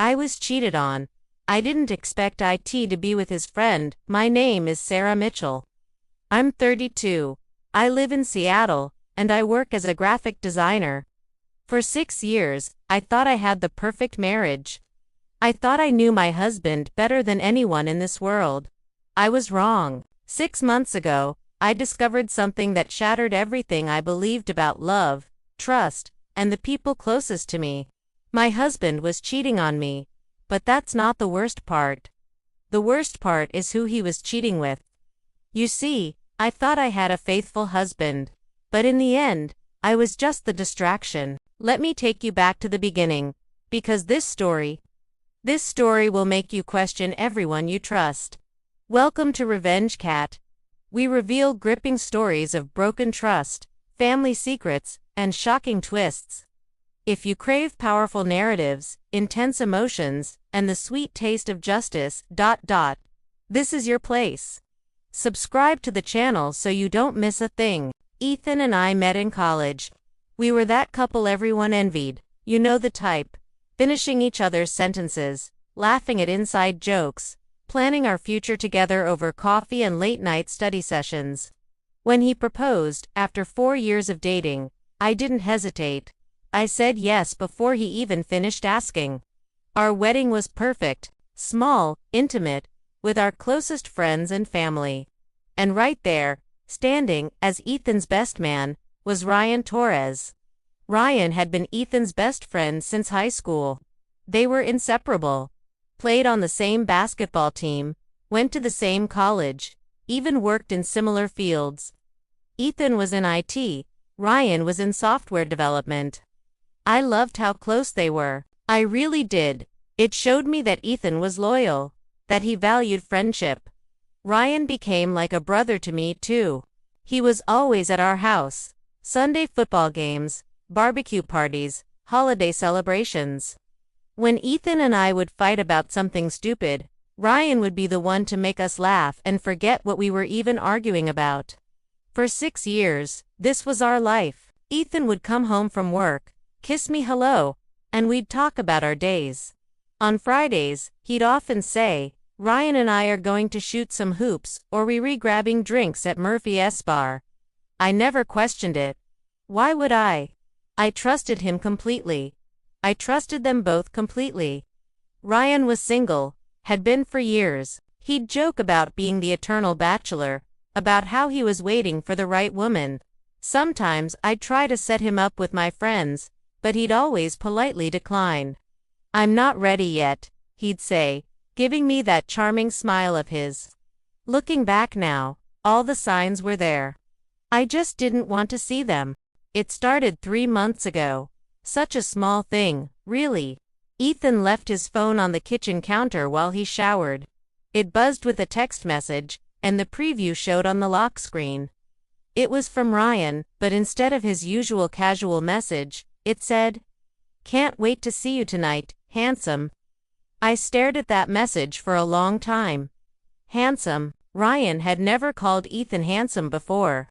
I was cheated on. I didn't expect it to be with his friend. My name is Sarah Mitchell. I'm 32. I live in Seattle, and I work as a graphic designer. For 6 years, I thought I had the perfect marriage. I thought I knew my husband better than anyone in this world. I was wrong. 6 months ago, I discovered something that shattered everything I believed about love, trust, and the people closest to me. My husband was cheating on me. But that's not the worst part. The worst part is who he was cheating with. You see, I thought I had a faithful husband. But in the end, I was just the distraction. Let me take you back to the beginning, because this story will make you question everyone you trust. Welcome to Revenge Cat. We reveal gripping stories of broken trust, family secrets, and shocking twists. If you crave powerful narratives, intense emotions, and the sweet taste of justice, this is your place. Subscribe to the channel so you don't miss a thing. Ethan and I met in college. We were that couple everyone envied, you know the type, finishing each other's sentences, laughing at inside jokes, planning our future together over coffee and late-night study sessions. When he proposed, after 4 years of dating, I didn't hesitate. I said yes before he even finished asking. Our wedding was perfect, small, intimate, with our closest friends and family. And right there, standing as Ethan's best man, was Ryan Torres. Ryan had been Ethan's best friend since high school. They were inseparable. Played on the same basketball team, went to the same college, even worked in similar fields. Ethan was in IT, Ryan was in software development. I loved how close they were. I really did. It showed me that Ethan was loyal, that he valued friendship. Ryan became like a brother to me too. He was always at our house. Sunday football games, barbecue parties, holiday celebrations. When Ethan and I would fight about something stupid, Ryan would be the one to make us laugh and forget what we were even arguing about. For 6 years, this was our life. Ethan would come home from work, kiss me hello, and we'd talk about our days. On Fridays, he'd often say, Ryan and I are going to shoot some hoops, or we're grabbing drinks at Murphy's bar. I never questioned it. Why would I? I trusted him completely. I trusted them both completely. Ryan was single, had been for years. He'd joke about being the eternal bachelor, about how he was waiting for the right woman. Sometimes I'd try to set him up with my friends, but he'd always politely decline. I'm not ready yet, he'd say, giving me that charming smile of his. Looking back now, all the signs were there. I just didn't want to see them. It started 3 months ago. Such a small thing, really. Ethan left his phone on the kitchen counter while he showered. It buzzed with a text message, and the preview showed on the lock screen. It was from Ryan, but instead of his usual casual message, it said, "Can't wait to see you tonight, handsome." I stared at that message for a long time. Handsome. Ryan had never called Ethan handsome before.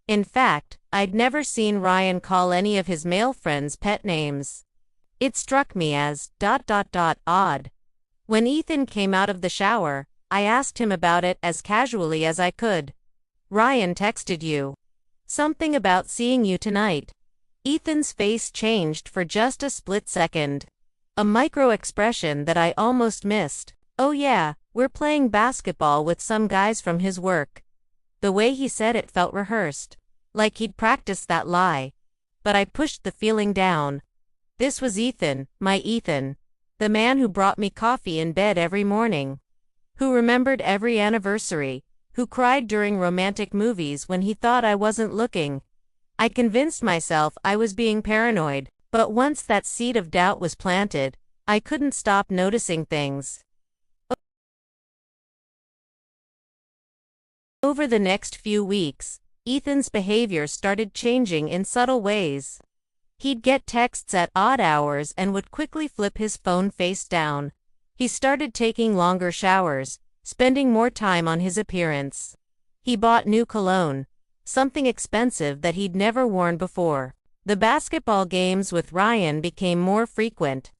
In fact, I'd never seen Ryan call any of his male friends pet names. It struck me as odd. When Ethan came out of the shower, I asked him about it as casually as I could. Ryan texted you. Something about seeing you tonight. Ethan's face changed for just a split second. A micro-expression that I almost missed. Oh yeah, we're playing basketball with some guys from his work. The way he said it felt rehearsed, like he'd practiced that lie. But I pushed the feeling down. This was Ethan, my Ethan. The man who brought me coffee in bed every morning. Who remembered every anniversary. Who cried during romantic movies when he thought I wasn't looking. I convinced myself I was being paranoid, but once that seed of doubt was planted, I couldn't stop noticing things. Over the next few weeks, Ethan's behavior started changing in subtle ways. He'd get texts at odd hours and would quickly flip his phone face down. He started taking longer showers, spending more time on his appearance. He bought new cologne, something expensive that he'd never worn before. The basketball games with Ryan became more frequent.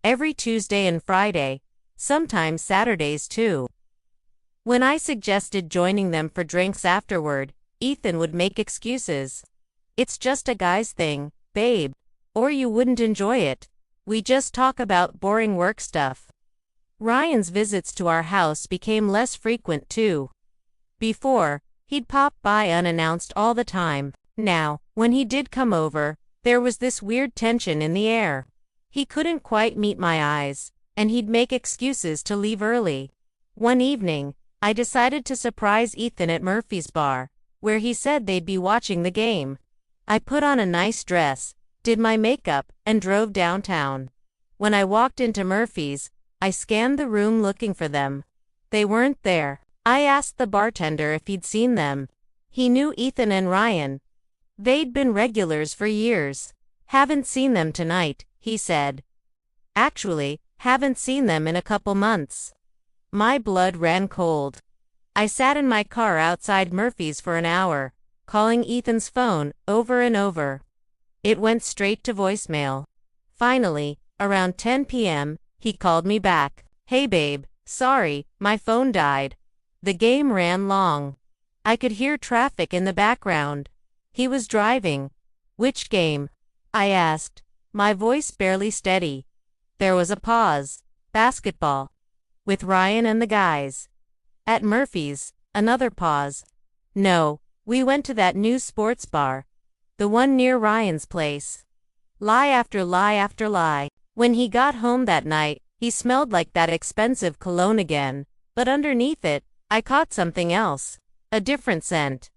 Every Tuesday and Friday, sometimes Saturdays too. When I suggested joining them for drinks afterward, Ethan would make excuses. It's just a guy's thing, babe. Or you wouldn't enjoy it. We just talk about boring work stuff. Ryan's visits to our house became less frequent too. Before, he'd pop by unannounced all the time. Now, when he did come over, there was this weird tension in the air. He couldn't quite meet my eyes, and he'd make excuses to leave early. One evening, I decided to surprise Ethan at Murphy's bar, where he said they'd be watching the game. I put on a nice dress, did my makeup, and drove downtown. When I walked into Murphy's, I scanned the room looking for them. They weren't there. I asked the bartender if he'd seen them. He knew Ethan and Ryan. They'd been regulars for years. Haven't seen them tonight, he said. Actually, haven't seen them in a couple months. My blood ran cold. I sat in my car outside Murphy's for an hour, calling Ethan's phone over and over. It went straight to voicemail. Finally, around 10 p.m., he called me back. Hey babe, sorry, my phone died. The game ran long. I could hear traffic in the background. He was driving. Which game? I asked, my voice barely steady. There was a pause. Basketball. With Ryan and the guys. At Murphy's, another pause. No, we went to that new sports bar. The one near Ryan's place. Lie after lie after lie. When he got home that night, he smelled like that expensive cologne again, but underneath it, I caught something else. A different scent.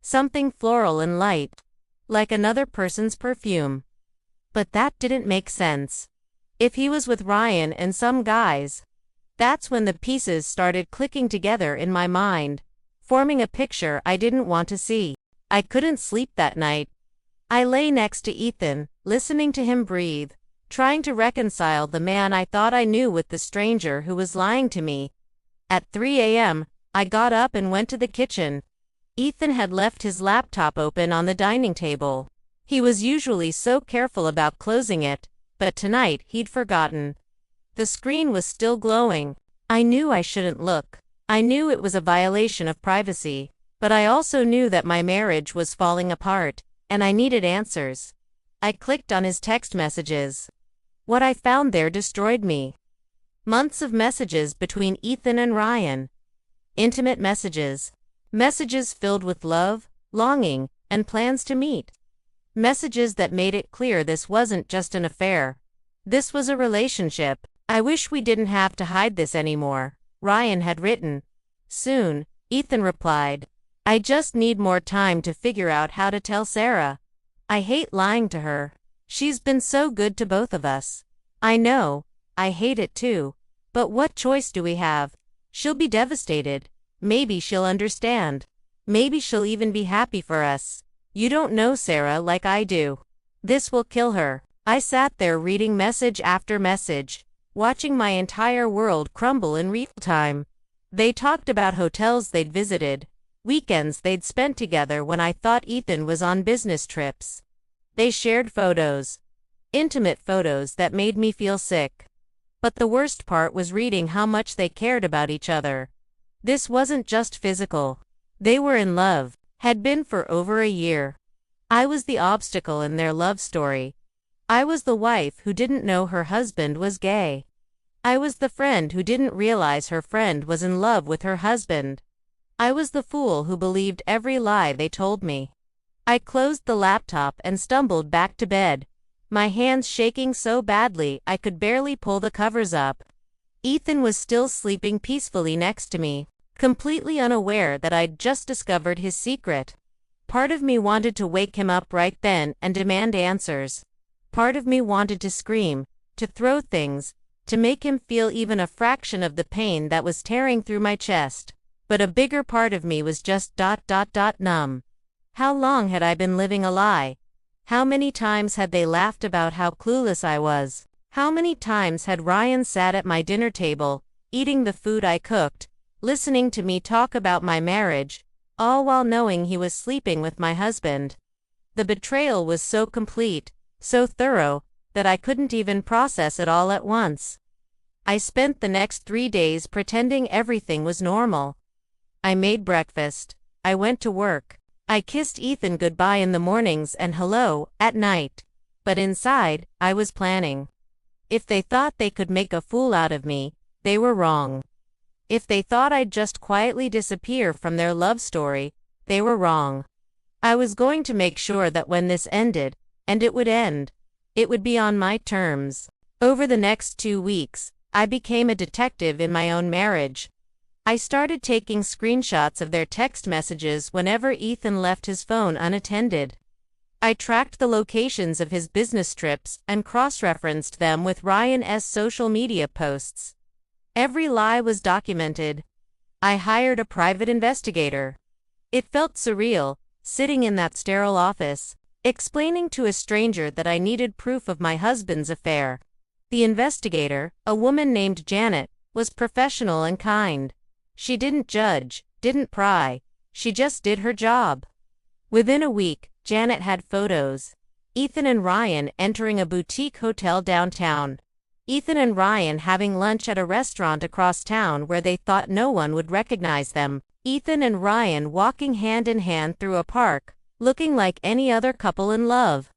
Something floral and light. Like another person's perfume. But that didn't make sense. If he was with Ryan and some guys, that's when the pieces started clicking together in my mind, forming a picture I didn't want to see. I couldn't sleep that night. I lay next to Ethan, listening to him breathe, trying to reconcile the man I thought I knew with the stranger who was lying to me. At 3 a.m., I got up and went to the kitchen. Ethan had left his laptop open on the dining table. He was usually so careful about closing it, but tonight he'd forgotten. The screen was still glowing. I knew I shouldn't look. I knew it was a violation of privacy, but I also knew that my marriage was falling apart, and I needed answers. I clicked on his text messages. What I found there destroyed me. Months of messages between Ethan and Ryan. Intimate messages. Messages filled with love, longing, and plans to meet. Messages that made it clear this wasn't just an affair. This was a relationship. I wish we didn't have to hide this anymore, Ryan had written. Soon, Ethan replied. I just need more time to figure out how to tell Sarah. I hate lying to her. She's been so good to both of us. I know, I hate it too. But what choice do we have? She'll be devastated. Maybe she'll understand. Maybe she'll even be happy for us. You don't know Sarah like I do. This will kill her. I sat there reading message after message, watching my entire world crumble in real time. They talked about hotels they'd visited, weekends they'd spent together when I thought Ethan was on business trips. They shared photos. Intimate photos that made me feel sick. But the worst part was reading how much they cared about each other. This wasn't just physical. They were in love, had been for over a year. I was the obstacle in their love story. I was the wife who didn't know her husband was gay. I was the friend who didn't realize her friend was in love with her husband. I was the fool who believed every lie they told me. I closed the laptop and stumbled back to bed, my hands shaking so badly I could barely pull the covers up. Ethan was still sleeping peacefully next to me, completely unaware that I'd just discovered his secret. Part of me wanted to wake him up right then and demand answers. Part of me wanted to scream, to throw things, to make him feel even a fraction of the pain that was tearing through my chest. But a bigger part of me was just numb. How long had I been living a lie? How many times had they laughed about how clueless I was? How many times had Ryan sat at my dinner table, eating the food I cooked, listening to me talk about my marriage, all while knowing he was sleeping with my husband? The betrayal was so complete, so thorough, that I couldn't even process it all at once. I spent the next 3 days pretending everything was normal. I made breakfast. I went to work. I kissed Ethan goodbye in the mornings and hello at night. But inside, I was planning. If they thought they could make a fool out of me, they were wrong. If they thought I'd just quietly disappear from their love story, they were wrong. I was going to make sure that when this ended, and it would end, it would be on my terms. Over the next 2 weeks, I became a detective in my own marriage. I started taking screenshots of their text messages whenever Ethan left his phone unattended. I tracked the locations of his business trips and cross-referenced them with Ryan's social media posts. Every lie was documented. I hired a private investigator. It felt surreal, sitting in that sterile office, explaining to a stranger that I needed proof of my husband's affair. The investigator, a woman named Janet, was professional and kind. She didn't judge, didn't pry. She just did her job. Within a week, Janet had photos. Ethan and Ryan entering a boutique hotel downtown. Ethan and Ryan having lunch at a restaurant across town where they thought no one would recognize them. Ethan and Ryan walking hand in hand through a park, looking like any other couple in love.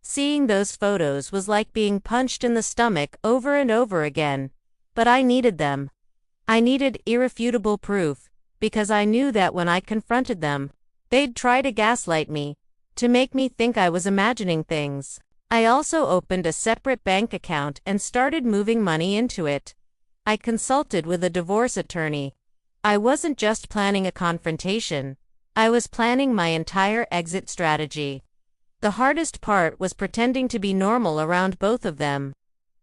Seeing those photos was like being punched in the stomach over and over again. But I needed them. I needed irrefutable proof, because I knew that when I confronted them, they'd try to gaslight me, to make me think I was imagining things. I also opened a separate bank account and started moving money into it. I consulted with a divorce attorney. I wasn't just planning a confrontation. I was planning my entire exit strategy. The hardest part was pretending to be normal around both of them.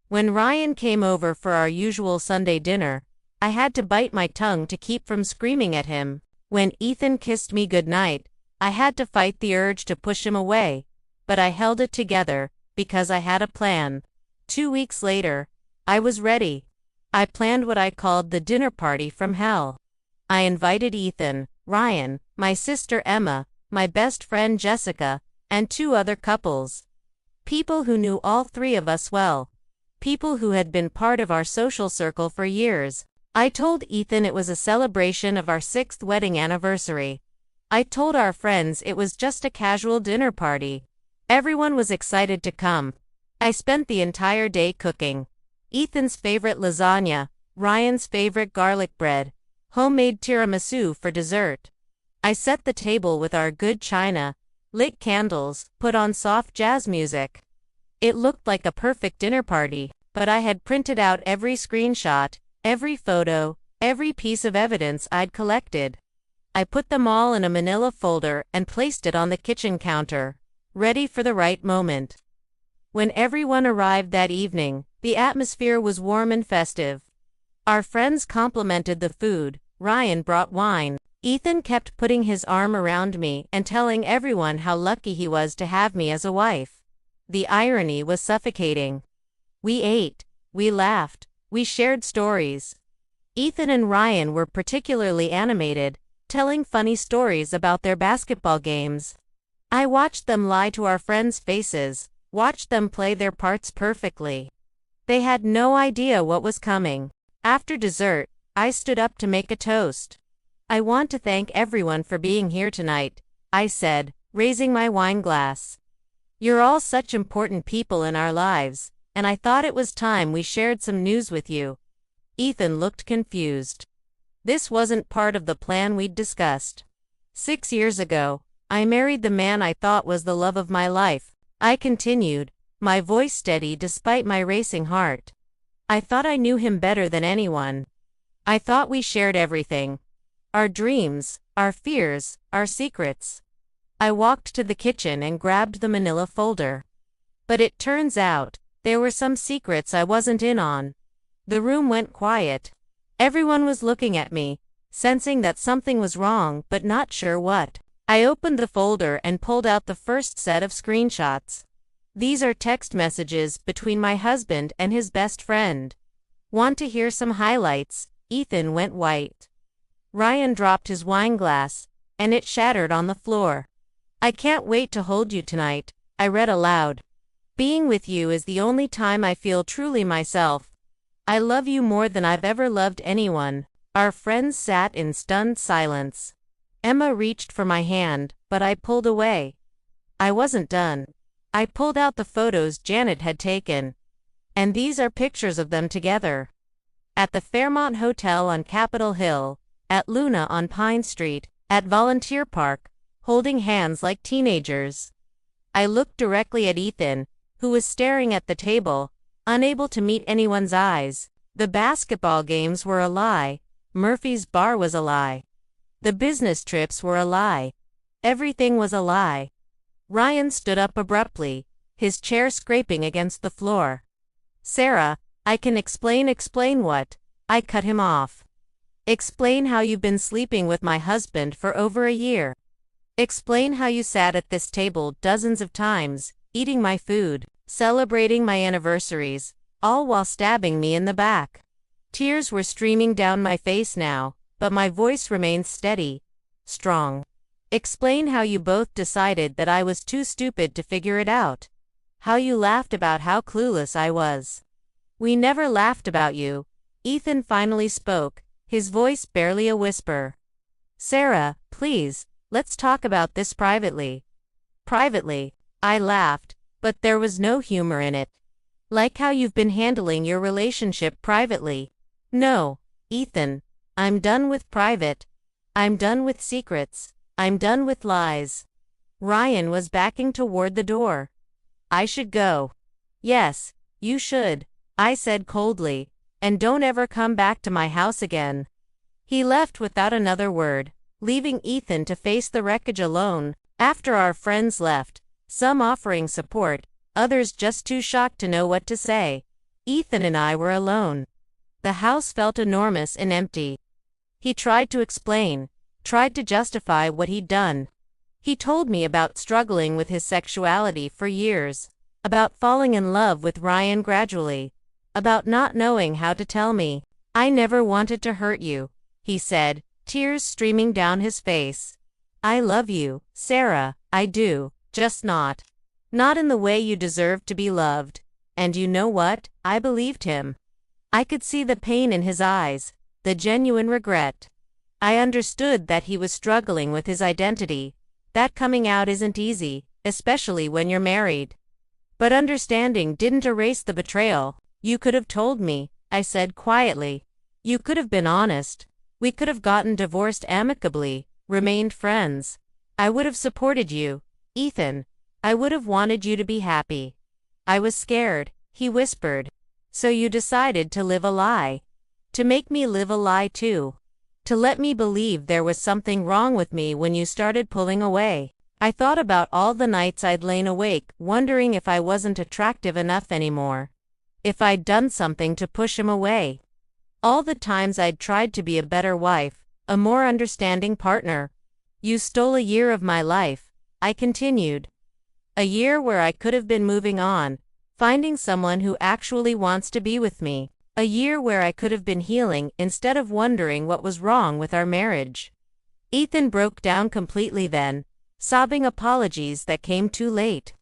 When Ryan came over for our usual Sunday dinner, I had to bite my tongue to keep from screaming at him. When Ethan kissed me goodnight, I had to fight the urge to push him away, but I held it together, because I had a plan. 2 weeks later, I was ready. I planned what I called the dinner party from hell. I invited Ethan, Ryan, my sister Emma, my best friend Jessica, and 2 other couples. People who knew all 3 of us well. People who had been part of our social circle for years. I told Ethan it was a celebration of our 6th wedding anniversary. I told our friends it was just a casual dinner party. Everyone was excited to come. I spent the entire day cooking. Ethan's favorite lasagna, Ryan's favorite garlic bread, homemade tiramisu for dessert. I set the table with our good china, lit candles, put on soft jazz music. It looked like a perfect dinner party, but I had printed out every screenshot, every photo, every piece of evidence I'd collected. I put them all in a manila folder and placed it on the kitchen counter, ready for the right moment. When everyone arrived that evening, the atmosphere was warm and festive. Our friends complimented the food. Ryan brought wine. Ethan kept putting his arm around me and telling everyone how lucky he was to have me as a wife. The irony was suffocating. We ate, we laughed, we shared stories. Ethan and Ryan were particularly animated, telling funny stories about their basketball games. I watched them lie to our friends' faces, watched them play their parts perfectly. They had no idea what was coming. After dessert, I stood up to make a toast. I want to thank everyone for being here tonight, I said, raising my wine glass. You're all such important people in our lives, and I thought it was time we shared some news with you. Ethan looked confused. This wasn't part of the plan we'd discussed. 6 years ago, I married the man I thought was the love of my life, I continued, my voice steady despite my racing heart. I thought I knew him better than anyone. I thought we shared everything. Our dreams, our fears, our secrets. I walked to the kitchen and grabbed the manila folder. But it turns out, there were some secrets I wasn't in on. The room went quiet. Everyone was looking at me, sensing that something was wrong but not sure what. I opened the folder and pulled out the first set of screenshots. These are text messages between my husband and his best friend. Want to hear some highlights? Ethan went white. Ryan dropped his wine glass, and it shattered on the floor. I can't wait to hold you tonight, I read aloud. Being with you is the only time I feel truly myself. I love you more than I've ever loved anyone." Our friends sat in stunned silence. Emma reached for my hand, but I pulled away. I wasn't done. I pulled out the photos Janet had taken. And these are pictures of them together. At the Fairmont Hotel on Capitol Hill, at Luna on Pine Street, at Volunteer Park, holding hands like teenagers. I looked directly at Ethan, who was staring at the table, unable to meet anyone's eyes. The basketball games were a lie. Murphy's bar was a lie. The business trips were a lie. Everything was a lie. Ryan stood up abruptly, his chair scraping against the floor. "Sarah, I can explain." "Explain what?" I cut him off. "Explain how you've been sleeping with my husband for over a year. Explain how you sat at this table dozens of times, eating my food, celebrating my anniversaries, all while stabbing me in the back." Tears were streaming down my face now, but my voice remained steady, strong. "Explain how you both decided that I was too stupid to figure it out. How you laughed about how clueless I was." "We never laughed about you." Ethan finally spoke, his voice barely a whisper. "Sarah, please, let's talk about this privately." "Privately?" I laughed, but there was no humor in it. "Like how you've been handling your relationship privately." "No, Ethan, I'm done with private. I'm done with secrets. I'm done with lies." Ryan was backing toward the door. "I should go." "Yes, you should," I said coldly, "and don't ever come back to my house again." He left without another word, leaving Ethan to face the wreckage alone. After our friends left, some offering support, others just too shocked to know what to say, Ethan and I were alone. The house felt enormous and empty. He tried to explain, tried to justify what he'd done. He told me about struggling with his sexuality for years, about falling in love with Ryan gradually, about not knowing how to tell me. "I never wanted to hurt you," he said, tears streaming down his face. "I love you, Sarah, I do, just not in the way you deserve to be loved." And you know what? I believed him. I could see the pain in his eyes, the genuine regret. I understood that he was struggling with his identity, that coming out isn't easy, especially when you're married. But understanding didn't erase the betrayal. "You could have told me," I said quietly. "You could have been honest. We could have gotten divorced amicably, remained friends. I would have supported you, Ethan. I would have wanted you to be happy." "I was scared," he whispered. "So you decided to live a lie. To make me live a lie too. To let me believe there was something wrong with me when you started pulling away." I thought about all the nights I'd lain awake, wondering if I wasn't attractive enough anymore. If I'd done something to push him away. All the times I'd tried to be a better wife, a more understanding partner. "You stole a year of my life," I continued. "A year where I could have been moving on, finding someone who actually wants to be with me. A year where I could have been healing instead of wondering what was wrong with our marriage." Ethan broke down completely then, sobbing apologies that came too late.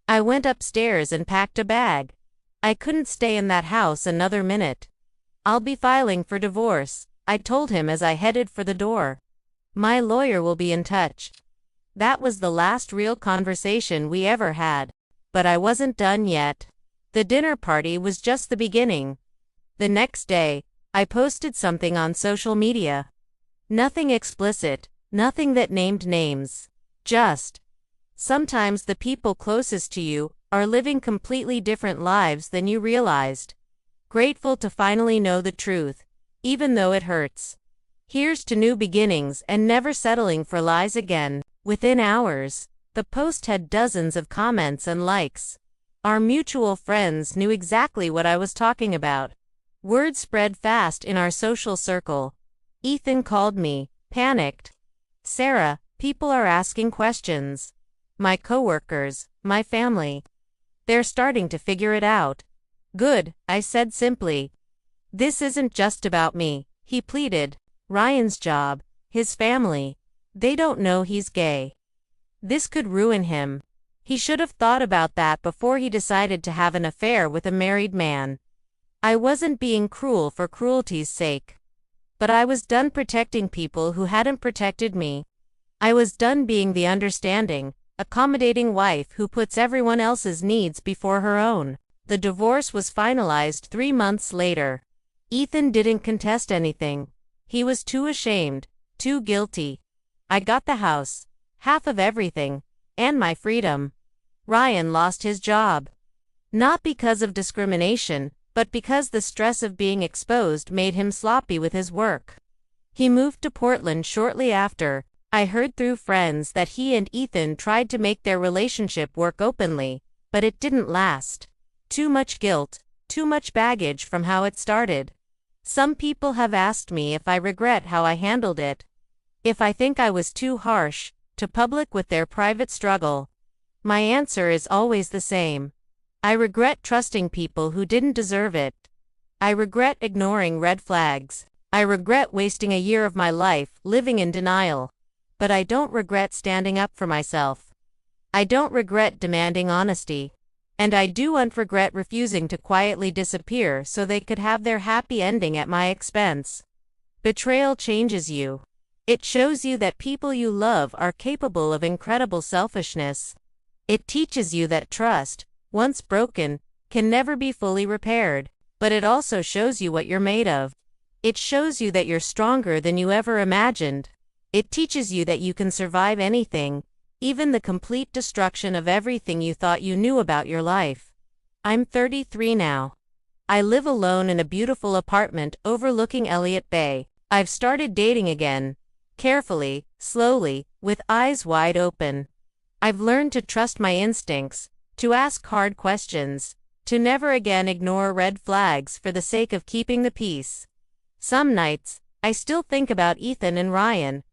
I went upstairs and packed a bag. I couldn't stay in that house another minute. "I'll be filing for divorce," I told him as I headed for the door. "My lawyer will be in touch." That was the last real conversation we ever had. But I wasn't done yet. The dinner party was just the beginning. The next day, I posted something on social media. Nothing explicit, nothing that named names. Just, sometimes the people closest to you are living completely different lives than you realized. Grateful to finally know the truth, even though it hurts. Here's to new beginnings and never settling for lies again. Within hours, the post had dozens of comments and likes. Our mutual friends knew exactly what I was talking about. Word spread fast in our social circle. Ethan called me, panicked. "Sarah, people are asking questions. My coworkers, my family. They're starting to figure it out." "Good," I said simply. "This isn't just about me," he pleaded. "Ryan's job, his family. They don't know he's gay. This could ruin him. He should have thought about that before he decided to have an affair with a married man. I wasn't being cruel for cruelty's sake. But I was done protecting people who hadn't protected me. I was done being the understanding, accommodating wife who puts everyone else's needs before her own. The divorce was finalized 3 months later. Ethan didn't contest anything. He was too ashamed, too guilty. I got the house, half of everything, and my freedom. Ryan lost his job. Not because of discrimination, but because the stress of being exposed made him sloppy with his work. He moved to Portland shortly after. I heard through friends that he and Ethan tried to make their relationship work openly, but it didn't last. Too much guilt, too much baggage from how it started. Some people have asked me if I regret how I handled it. If I think I was too harsh, too public with their private struggle. My answer is always the same. I regret trusting people who didn't deserve it. I regret ignoring red flags. I regret wasting a year of my life living in denial. But I don't regret standing up for myself. I don't regret demanding honesty. And I don't regret refusing to quietly disappear so they could have their happy ending at my expense. Betrayal changes you. It shows you that people you love are capable of incredible selfishness. It teaches you that trust, once broken, can never be fully repaired. But it also shows you what you're made of. It shows you that you're stronger than you ever imagined. It teaches you that you can survive anything, even the complete destruction of everything you thought you knew about your life. I'm 33 now. I live alone in a beautiful apartment overlooking Elliott Bay. I've started dating again. Carefully, slowly, with eyes wide open. I've learned to trust my instincts, to ask hard questions, to never again ignore red flags for the sake of keeping the peace. Some nights, I still think about Ethan and Ryan.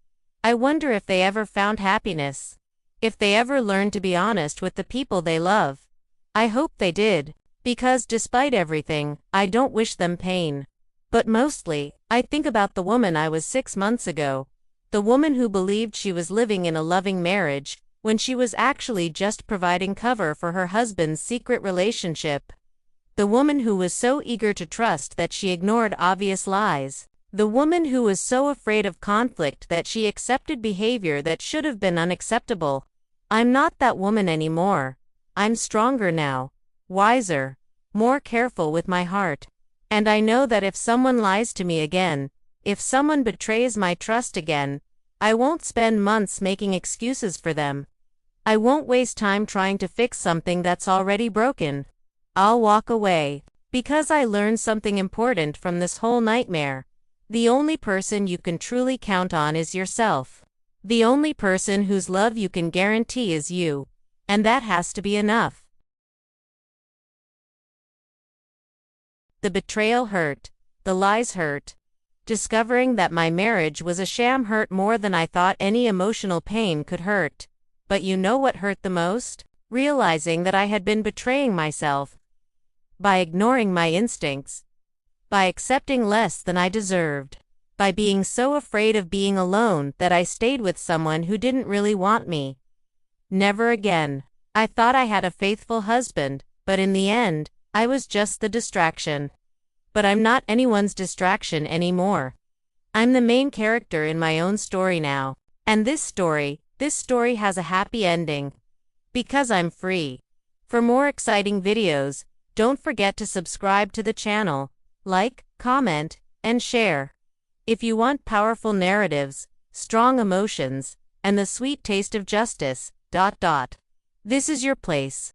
I wonder if they ever found happiness. If they ever learned to be honest with the people they love. I hope they did, because despite everything, I don't wish them pain. But mostly, I think about the woman I was 6 months ago. The woman who believed she was living in a loving marriage, when she was actually just providing cover for her husband's secret relationship. The woman who was so eager to trust that she ignored obvious lies. The woman who was so afraid of conflict that she accepted behavior that should have been unacceptable. I'm not that woman anymore. I'm stronger now, wiser, more careful with my heart. And I know that if someone lies to me again, if someone betrays my trust again, I won't spend months making excuses for them. I won't waste time trying to fix something that's already broken. I'll walk away, because I learned something important from this whole nightmare. The only person you can truly count on is yourself. The only person whose love you can guarantee is you. And that has to be enough. The betrayal hurt. The lies hurt. Discovering that my marriage was a sham hurt more than I thought any emotional pain could hurt. But you know what hurt the most? Realizing that I had been betraying myself. By ignoring my instincts. By accepting less than I deserved. By being so afraid of being alone that I stayed with someone who didn't really want me. Never again. I thought I had a faithful husband, but in the end, I was just the distraction. But I'm not anyone's distraction anymore. I'm the main character in my own story now. And this story has a happy ending. Because I'm free. For more exciting videos, don't forget to subscribe to the channel, like, comment, and share. If you want powerful narratives, strong emotions, and the sweet taste of justice, this is your place.